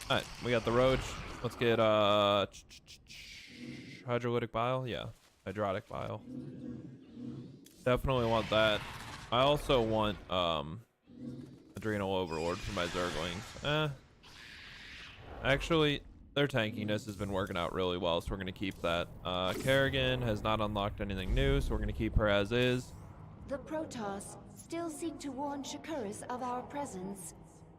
All right, we got the roach. Let's get hydrolytic bile. Yeah, hydrotic bile. Definitely want that. I also want adrenal overlord for my zerglings. Actually, their tankiness has been working out really well, so we're gonna keep that. Kerrigan has not unlocked anything new, so we're gonna keep her as is. The Protoss still seek to warn Shakuris of our presence.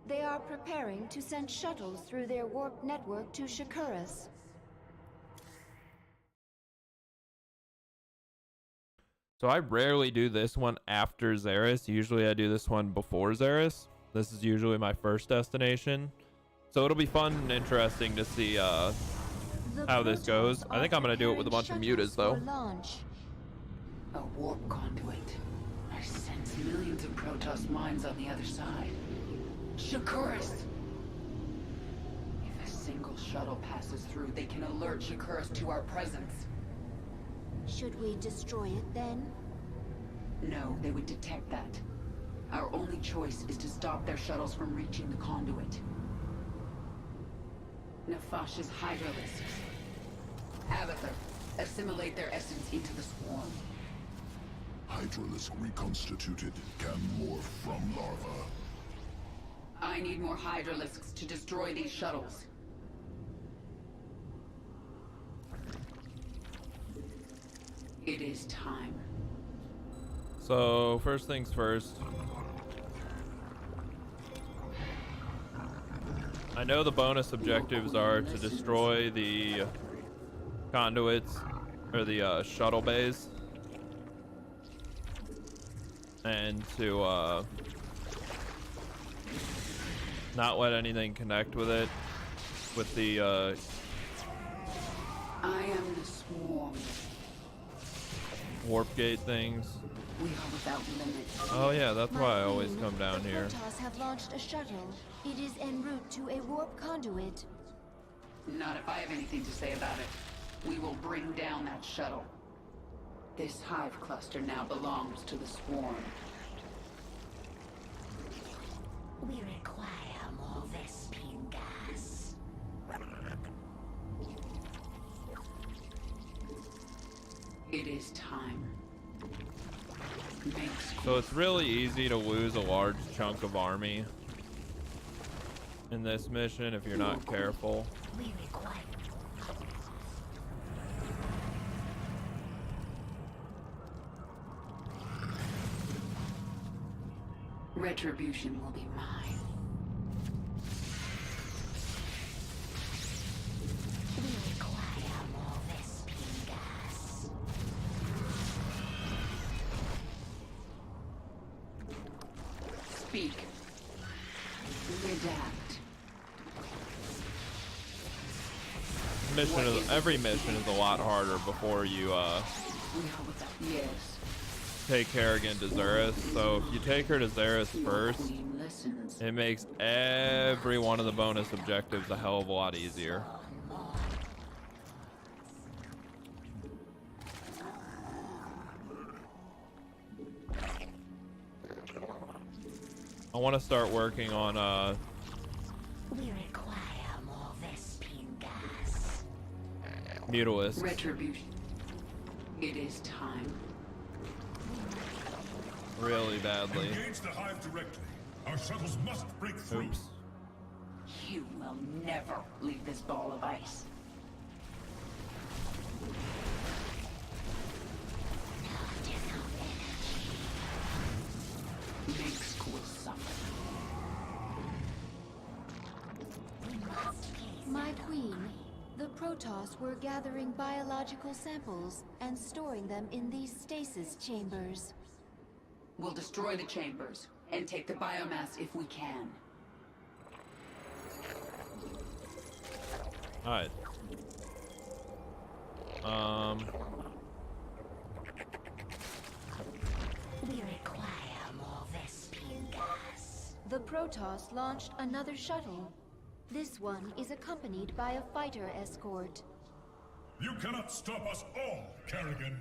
They are preparing to send shuttles through their warp network to Shakuris. So I rarely do this one after Xeris. Usually I do this one before Xeris. This is usually my first destination. So it'll be fun and interesting to see how this goes. I think I'm going to do it with a bunch of mutas, though. A warp conduit. I sense millions of Protoss minds on the other side. Shakuris! If a single shuttle passes through, they can alert Shakuris to our presence. Should we destroy it then? No, they would detect that. Our only choice is to stop their shuttles from reaching the conduit. Nefash's hydralisks. Abathur, assimilate their essence into the swarm. Hydralisk reconstituted can morph from larva. I need more hydralisks to destroy these shuttles. It is time. So first things first. I know the bonus objectives are to destroy the conduits or the shuttle bays and to not let anything connect with it with the I am the swarm. warp gate things. We are without limit. Oh yeah, that's why I always come down the here. Protoss have launched a shuttle. It is en route to a warp conduit. Not if I have anything to say about it. We will bring down that shuttle. This hive cluster now belongs to the swarm. We require more Vespine gas. It is time. So it's really easy to lose a large chunk of army in this mission if you're not careful. We require. Retribution will be mine. We require more Vespine gas. Speak. Redact. Every mission is a lot harder before you We are without. Yes. take Kerrigan to Xeris. So if you take her to Xeris first, Queen listens. it makes every one of the bonus objectives a hell of a lot easier. I want to start working on We require more Vespine gas. Mutalisks Retribution. It is time. really badly. Engage the hive directly. Our shuttles must break through. Oops. You will never leave this ball of ice. Mengsk will suffer. My queen, the Protoss were gathering biological samples and storing them in these stasis chambers. We'll destroy the chambers and take the biomass if we can. Alright. We require more Vespine gas. The Protoss launched another shuttle. This one is accompanied by a fighter escort. You cannot stop us all, Kerrigan.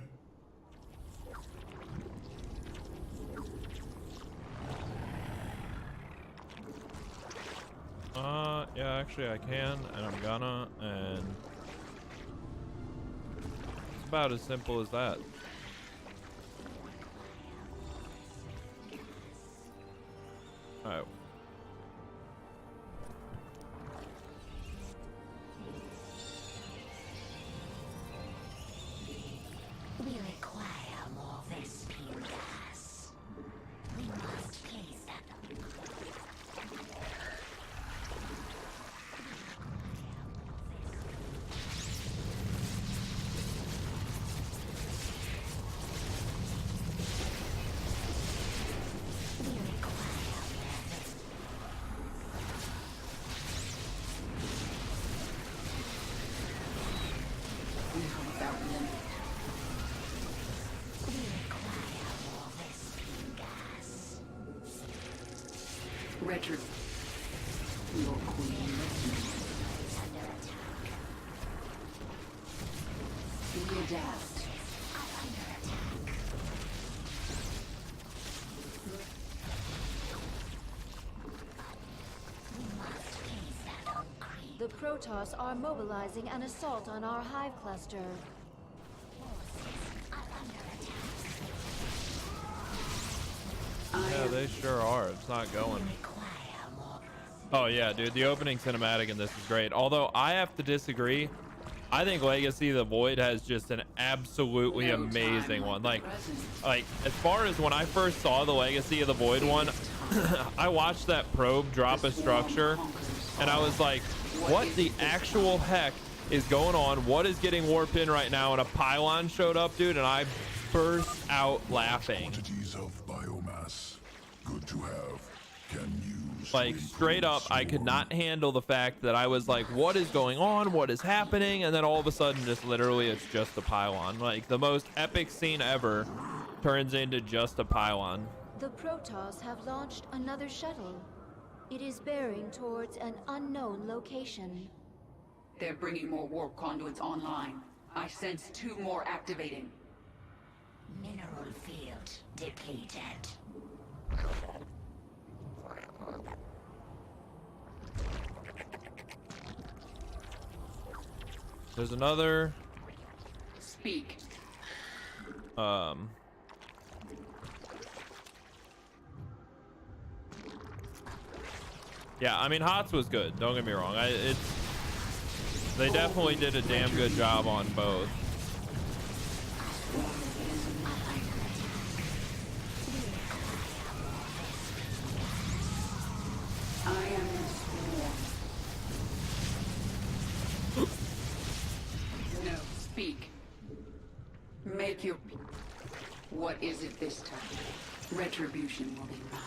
Yeah, actually I can, and I'm gonna, and it's about as simple as that. Alright. We require more Vespine gas. We must place that. We require more We are without limit. We require more Vespine gas. Retro. Your queen listens. Under attack. We adapt. Under attack. We must face that on creep. The Protoss are mobilizing an assault on our hive cluster. Forces are under attack. Yeah, they sure are. It's not going. Require more. Oh yeah, dude, the opening cinematic in this is great. Although I have to disagree. I think Legacy of the Void has just an absolutely amazing one. Like as far as when I first saw the Legacy of the Void one, I watched that probe drop a structure and I was like, what the actual heck is going on? What is getting warped in right now? And a pylon showed up, dude, and I burst out laughing. Quantities of biomass. Good to have. Can use. Like straight up, I could not handle the fact that I was like, what is going on? What is happening? And then all of a sudden, just literally, it's just a pylon. Like the most epic scene ever turns into just a pylon. The Protoss have launched another shuttle. It is bearing towards an unknown location. They're bringing more warp conduits online. I sense 2 more activating. Mineral field depleted. There's another, Speak. yeah, I mean, HOTS was good. Don't get me wrong. They definitely did a damn good job on both. I am the swarm. No, speak. Make your... What is it this time? Retribution will be mine.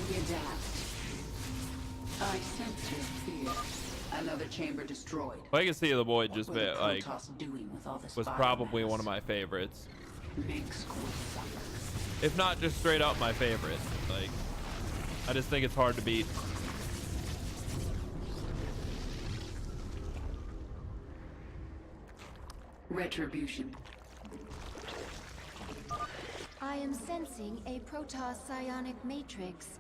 We adapt. I sense your fear. Another chamber destroyed. Legacy of the Void just What were the like Protoss doing with all this was biomass? probably one of my favorites, Makes cool suffer. if not just straight up my favorite. Like, I just think it's hard to beat. Retribution. I am sensing a Protoss psionic matrix.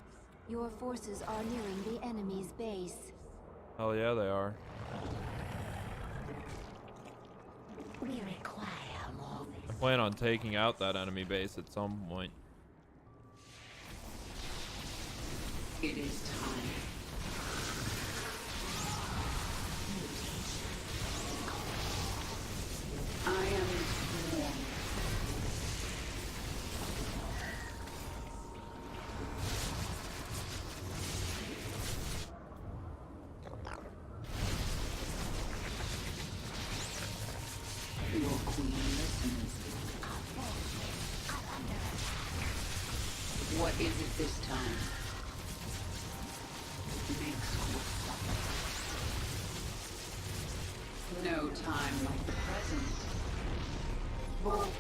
Your forces are nearing the enemy's base. Hell yeah, they are. We require more. I plan on taking out that enemy base at some point. It is time. I am sworn. Your queen listens. What is it this time? Makes cool suffer. No time like the present. Boldly.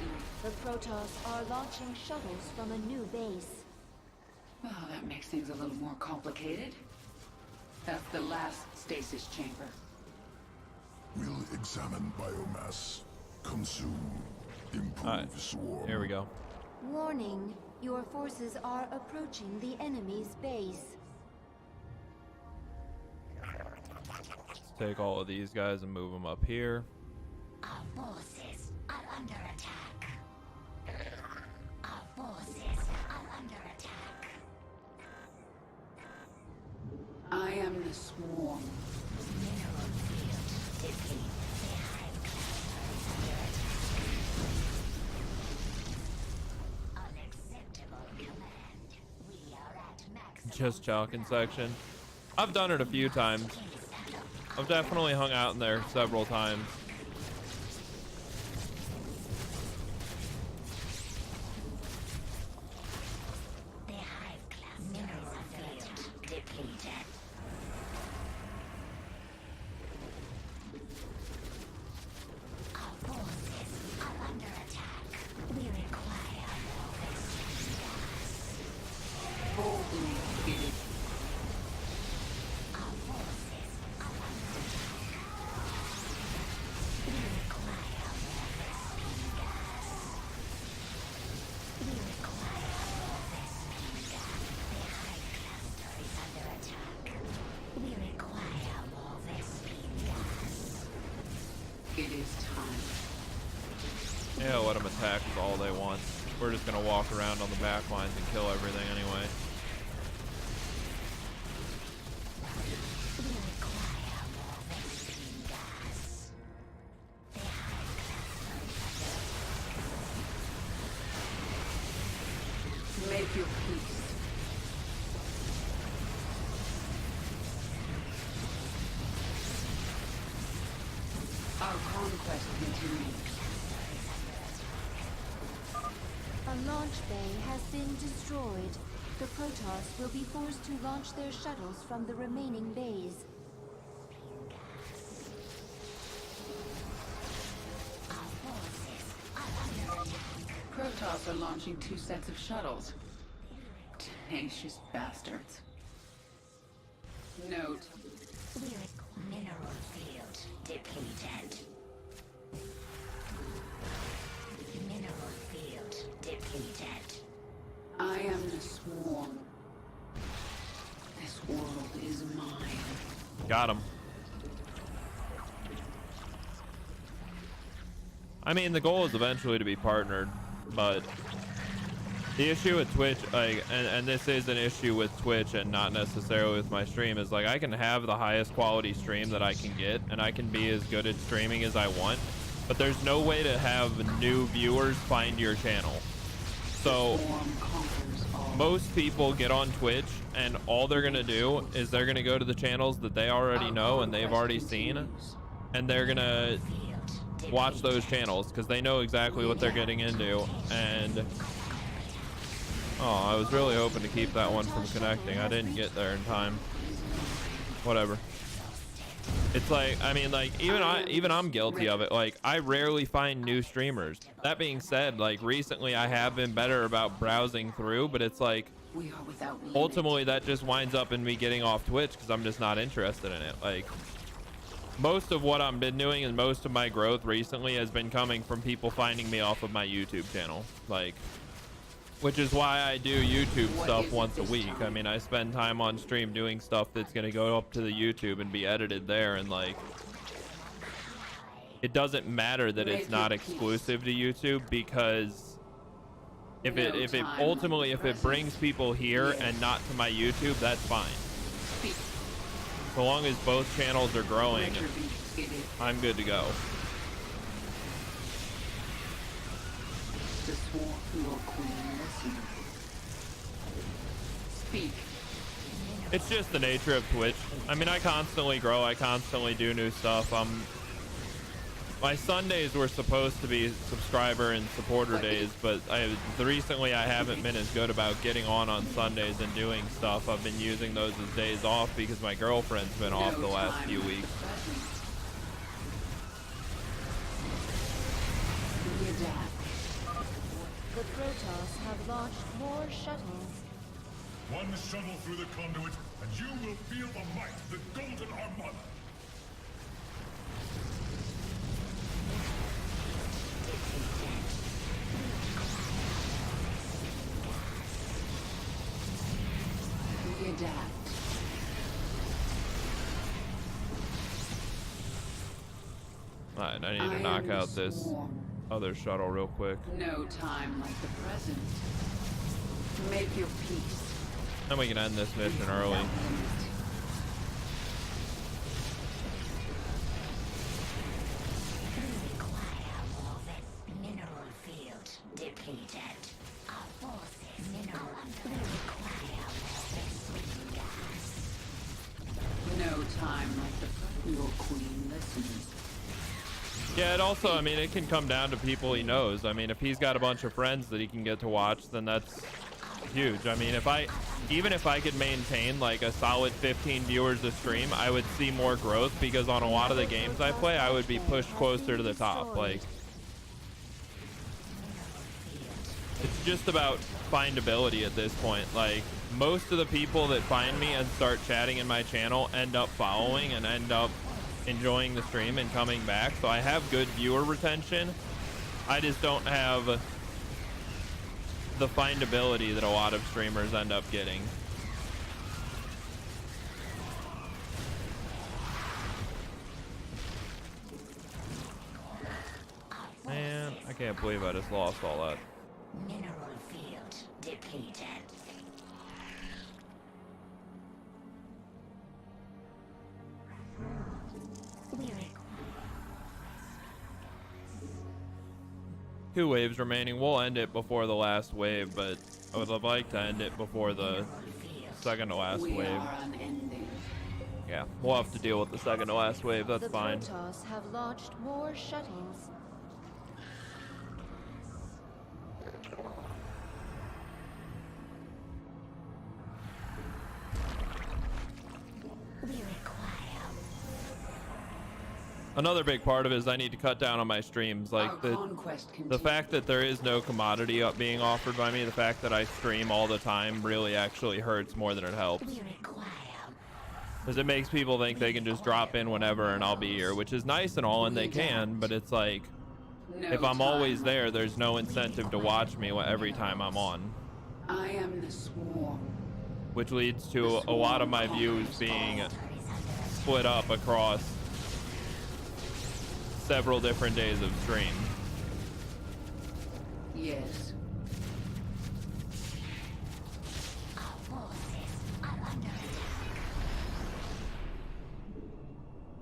The Protoss are launching shuttles from a new base. Oh, that makes things a little more complicated. That's the last stasis chamber. We'll examine biomass. Consume. Improve Alright, swarm. here we go. Warning, your forces are approaching the enemy's base. Let's take all of these guys and move them up here. Our forces are under attack. Our forces are under attack. I am the swarm. Mineral field deplete. The hive cluster is under attack. Unacceptable command. We are at maximum. Just chalking section. I've done it a few times. I've definitely hung out in there several times. The hive cluster mineral field depleted. Our forces are under attack. We require more rescue gas. Boldly defeated. Our forces are under attack. We require more rescue gas. We require more rescue gas. The hive cluster is under attack. We require more rescue gas. It is time. Yeah, let them attack is all they want. We're just gonna walk around on the back lines and kill everything anyway. We require more rescue gas. The hive cluster is under attack. Make your peace. Our conquest continues. A launch bay has been destroyed. The Protoss will be forced to launch their shuttles from the remaining bays. Our forces are under attack. Protoss are launching 2 sets of shuttles. Tenacious bastards. Note, We require mineral field depleted. Mineral field depleted. I am the swarm. This world is mine. Got him. I mean, the goal is eventually to be partnered, but the issue with Twitch, like, and this is an issue with Twitch and not necessarily with my stream, is like I can have the highest quality stream that I can get, and I can be as good at streaming as I want, but there's no way to have new viewers find your channel. So Swarm conquers all. most people get on Twitch and all they're gonna do is they're gonna go to the channels that they already know and they've already seen, and they're gonna watch those channels because they know exactly what they're getting into. And oh, I was really hoping to keep that one from connecting. I didn't get there in time. Whatever. It's like, I mean, like, even I'm guilty of it. Like, I rarely find new streamers. That being said, like, recently I have been better about browsing through, but it's like, We are without limit. ultimately that just winds up in me getting off Twitch because I'm just not interested in it. Like, most of what I've been doing and most of my growth recently has been coming from people finding me off of my YouTube channel. Like, which is why I do YouTube stuff once a week. I mean, I spend time on stream doing stuff that's going to go up to the YouTube and be edited there. And like, it doesn't matter that it's not exclusive to YouTube, because if it ultimately, if it brings people here and not to my YouTube, that's fine. So long as both channels are growing, I'm good to go. The swarm, your queen, listen. Speak. It's just the nature of Twitch. I mean, I constantly grow. I constantly do new stuff. My Sundays were supposed to be subscriber and supporter days, but recently I haven't been as good about getting on Sundays and doing stuff. I've been using those as days off because my girlfriend's been off the last few weeks. We adapt. The Protoss have launched more shuttles. One shuttle through the conduit, and you will feel the might of the Golden Armada. adapt. Alright, I need to knock out this other shuttle real quick. No time like the present. Make your peace. Then we can end this mission early. Mineral field depleted. Our forces mineral we require more gas. No time like the present. Your queen listens. Yeah, it also, I mean, it can come down to people he knows. I mean, if he's got a bunch of friends that he can get to watch, then that's huge. I mean, even if I could maintain like a solid 15 viewers a stream, I would see more growth, because on a lot of the games I play, I would be pushed closer to the top. Like, it's just about findability at this point. Like, most of the people that find me and start chatting in my channel end up following and end up enjoying the stream and coming back. So I have good viewer retention. I just don't have the findability that a lot of streamers end up getting. Man, I can't believe I just lost all that. Mineral field depleted. We require 2 waves remaining. We'll end it before the last wave, but I would have liked to end it before the second to last We wave. are unending. Yeah, we'll have to deal with the second to last wave. That's The fine. Protoss have launched more shuttles. we require Another big part of it is I need to cut down on my streams. Like, Our conquest the continues. fact that there is no commodity up being offered by me, the fact that I stream all the time really actually hurts more than it helps. we require Because it makes people think they can just drop in whenever and I'll be here, which is nice and all, and they can, but it's like, No if I'm time always like there, there's no incentive to watch me every time I'm on, I am the swarm. which leads to a lot of my views being split up across several different days of stream. Yes. our forces are under attack.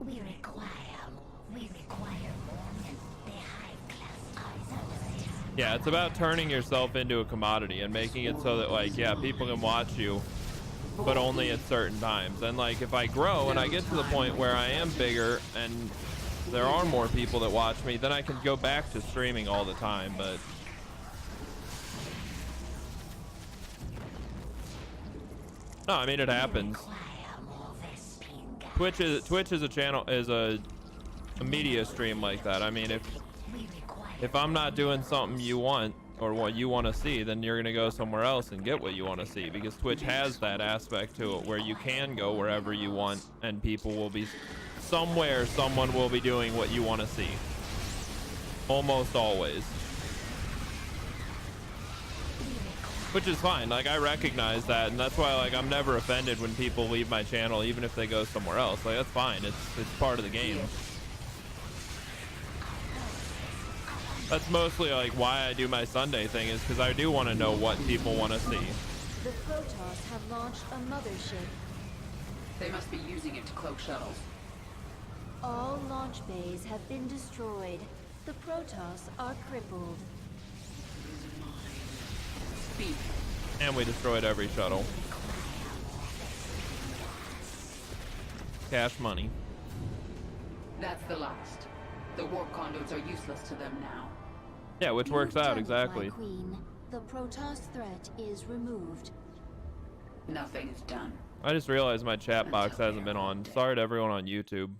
We require more than the hive cluster is under attack. Yeah, it's about turning yourself into a commodity and making it so that, like, yeah, people can watch you, but only at certain times. And like, if I grow and I get to the point where I am bigger and there are more people that watch me, then I can go back to streaming all the time. But no, I mean, it happens. Require more Vespene gas. Twitch is a channel, is a media stream like that. I mean, We require if I'm not doing something you want or what you want to see, then you're gonna go somewhere else and get what you want to see, because Twitch has that aspect to it where you can go wherever you want and people will be somewhere, someone will be doing what you want to see, almost always, which is fine. Like, I recognize that, and that's why, like, I'm never offended when people leave my channel, even if they go somewhere else. Like, that's fine. It's part of the game. That's mostly like why I do my Sunday thing, is because I do want to know what people want to see. The Protoss have launched a mothership. They must be using it to cloak shuttles. All launch bays have been destroyed. The Protoss are crippled. Speak. And we destroyed every shuttle. Cash money. That's the last. The warp conduits are useless to them now. Yeah, which works You've out, done it, exactly. my queen. The Protoss threat is removed. Nothing is done. I just realized my chat box hasn't been on. Sorry to everyone on YouTube.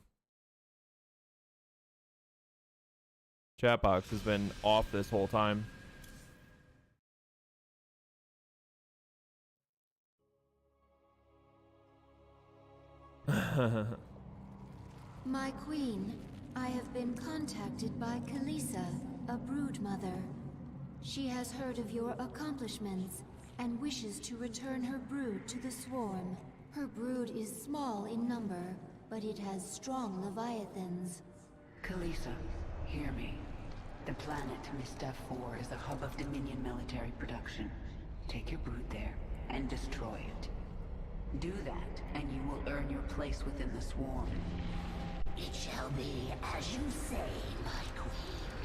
Chat box has been off this whole time. My queen, I have been contacted by Kalisa, a brood mother. She has heard of your accomplishments and wishes to return her brood to the swarm. Her brood is small in number, but it has strong leviathans. Kalisa, hear me. The planet Mistaf 4 is a hub of Dominion military production. Take your brood there and destroy it. Do that, and you will earn your place within the swarm. It shall be as you say, my queen.